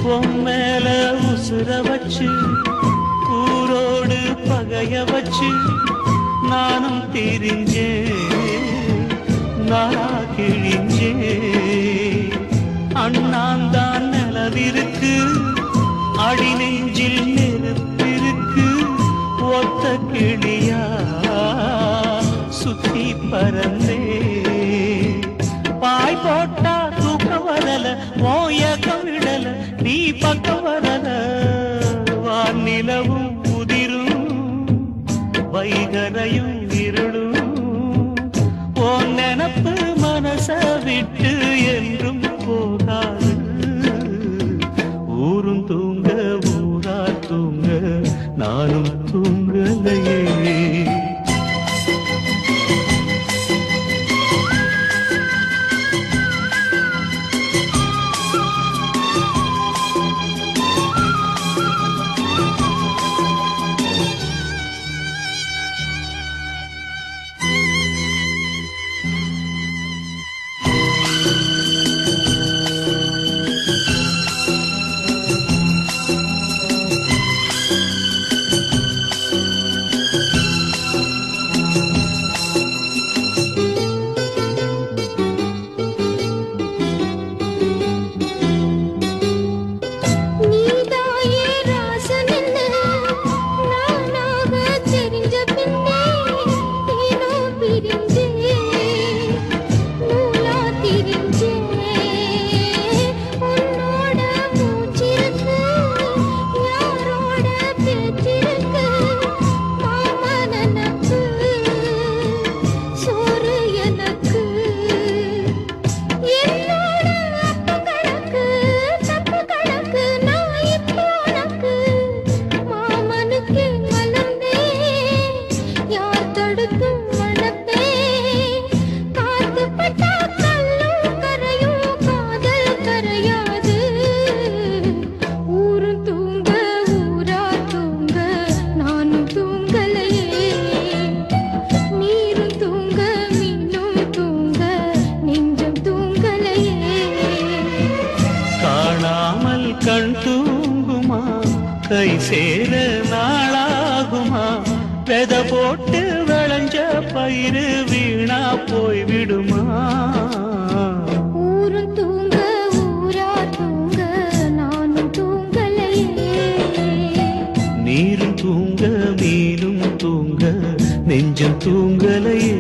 பொம்மேல உசுர வச்சு ஊரோடு பகைய வச்சு நானும் திரிஞ்சேன் நாளா கிழிஞ்சேன். அண்ணாந்தான் நிலவிருக்கு அடி நெஞ்சில் நெருப்பிருக்கு ஒத்த கிளியா சுத்தி பறந்தே பாய் போட்டா தூக்கம் வரல மோயக்கம் விடல நீ பக்கம் வரல வானிலவும் உதிரும் வைகரையும் இருளும் ஓ நினப்பு மனச விட்டு என்றும் போகாது. ஊரும் தூங்க ஊரா தூங்க நானும் தூங்கலையே. கண் தூங்குமா கை சேர நாளாகுமா பெத போட்டு விளைஞ்ச பயிறு வீணா போய் விடுமா. ஊரும் தூங்க ஊரா தூங்க நானும் தூங்கலையே. நீரும் தூங்க மீனும் தூங்க நெஞ்சம் தூங்கலையே.